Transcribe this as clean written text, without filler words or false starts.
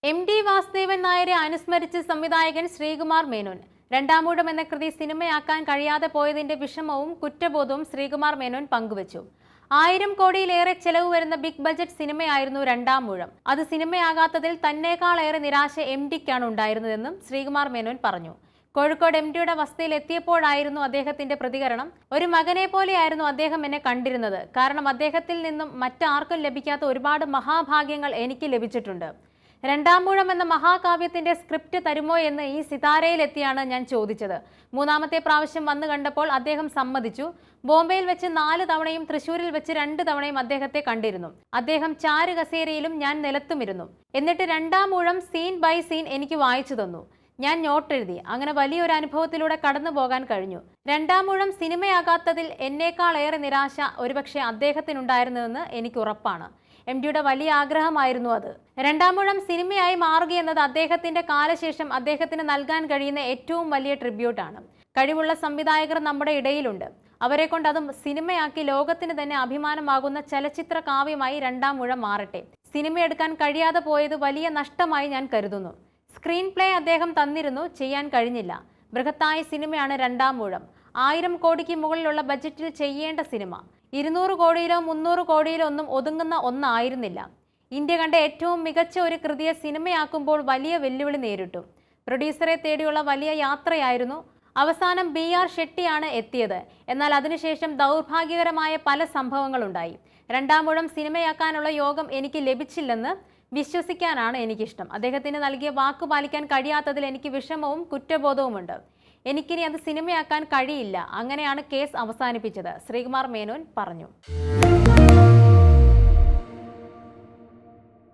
എം.ടി. വാസുദേവൻ നായരെ അനുസ്മരിച്ച് സംവിധായകൻ ശ്രീകുമാർ മേനോൻ. രണ്ടാമൂഴം എന്ന കൃതി സിനിമയാക്കാൻ കഴിയാതെ പോയതിന്റെ വിഷമവും കുറ്റബോധവും ശ്രീകുമാർ മേനോൻ പങ്കുവച്ചു. 1000 കോടിയിലേറെ ചെലവ് വരുന്ന ബിഗ് ബജറ്റ് സിനിമയായിരുന്നു രണ്ടാമൂഴം. അത് സിനിമയാകാത്തതിൽ തന്നേക്കാളേറെ നിരാശ എം.ടിക്കാണ് ഉണ്ടായിരുന്നതെന്നും ശ്രീകുമാർ മേനോൻ പറഞ്ഞു. കോഴിക്കോട് എം.ടിയുടെ വസതിയിൽ എത്തിയപ്പോഴായിരുന്നു അദ്ദേഹത്തിന്റെ പ്രതികരണം. ഒരു മകനെ പോലെയായിരുന്നു അദ്ദേഹം എന്നെ കണ്ടിരുന്നത്. കാരണം അദ്ദേഹത്തിൽ നിന്നും മറ്റാർക്കും ലഭിക്കാത്ത ഒരുപാട് മഹാഭാഗ്യങ്ങൾ എനിക്ക് ലഭിച്ചിട്ടുണ്ട്. രണ്ടാമൂഴം എന്ന മഹാകാവ്യത്തിന്റെ സ്ക്രിപ്റ്റ് തരുമോ എന്ന് ഈ സിതാരയിലെത്തിയാണ് ഞാൻ ചോദിച്ചത്. മൂന്നാമത്തെ പ്രാവശ്യം വന്നു കണ്ടപ്പോൾ അദ്ദേഹം സമ്മതിച്ചു. ബോംബെയിൽ വെച്ച് 4 തവണയും തൃശ്ശൂരിൽ വെച്ച് 2 തവണയും അദ്ദേഹത്തെ കണ്ടിരുന്നു. അദ്ദേഹം ചാരു കസേരയിലും ഞാൻ നിലത്തുമിരുന്നു. എന്നിട്ട് രണ്ടാമൂഴം സീൻ ബൈ സീൻ എനിക്ക് വായിച്ചു തന്നു. ഞാൻ നോട്ടെഴുതി. അങ്ങനെ വലിയൊരു അനുഭവത്തിലൂടെ കടന്നു പോകാൻ കഴിഞ്ഞു. രണ്ടാമൂഴം സിനിമയാകാത്തതിൽ എന്നേക്കാളേറെ നിരാശ ഒരുപക്ഷെ അദ്ദേഹത്തിനുണ്ടായിരുന്നുവെന്ന് എനിക്ക് ഉറപ്പാണ്. എം.ടിയുടെ വലിയ ആഗ്രഹമായിരുന്നു അത്. രണ്ടാമൂഴം സിനിമയായി മാറുകയെന്നത് അദ്ദേഹത്തിന്റെ കാലശേഷം അദ്ദേഹത്തിന് നൽകാൻ കഴിയുന്ന ഏറ്റവും വലിയ ട്രിബ്യൂട്ടാണ്. കഴിവുള്ള സംവിധായകർ നമ്മുടെ ഇടയിലുണ്ട്. അവരെ കൊണ്ട് അതും സിനിമയാക്കി ലോകത്തിന് തന്നെ അഭിമാനമാകുന്ന ചലച്ചിത്ര കാവ്യമായി രണ്ടാമൂഴം മാറട്ടെ. സിനിമയെടുക്കാൻ കഴിയാതെ പോയത് വലിയ നഷ്ടമായി ഞാൻ കരുതുന്നു. സ്ക്രീൻ പ്ലേ അദ്ദേഹം തന്നിരുന്നു, ചെയ്യാൻ കഴിഞ്ഞില്ല. ബൃഹത്തായ സിനിമയാണ് രണ്ടാമൂഴം. 1000 കോടിക്ക് മുകളിലുള്ള ബജറ്റിൽ ചെയ്യേണ്ട സിനിമ. 200 കോടിയിലോ 300 കോടിയിലോ ഒന്നും ഒതുങ്ങുന്ന ഒന്നായിരുന്നില്ല. ഇന്ത്യ കണ്ട ഏറ്റവും മികച്ച ഒരു കൃതിയെ സിനിമയാക്കുമ്പോൾ വലിയ വെല്ലുവിളി നേരിട്ടു. പ്രൊഡ്യൂസറെ തേടിയുള്ള വലിയ യാത്രയായിരുന്നു. അവസാനം B.R. ഷെട്ടിയാണ് എത്തിയത്. എന്നാൽ അതിനുശേഷം ദൗർഭാഗ്യകരമായ പല സംഭവങ്ങളുണ്ടായി. രണ്ടാമൂഴം സിനിമയാക്കാനുള്ള യോഗം എനിക്ക് ലഭിച്ചില്ലെന്ന് വിശ്വസിക്കാനാണ് എനിക്കിഷ്ടം. അദ്ദേഹത്തിന് നൽകിയ വാക്കു പാലിക്കാൻ കഴിയാത്തതിൽ എനിക്ക് വിഷമവും കുറ്റബോധവുമുണ്ട്. എനിക്കിനി അത് സിനിമയാക്കാൻ കഴിയില്ല. അങ്ങനെയാണ് കേസ് അവസാനിപ്പിച്ചത്. ശ്രീകുമാർ മേനോൻ പറഞ്ഞു.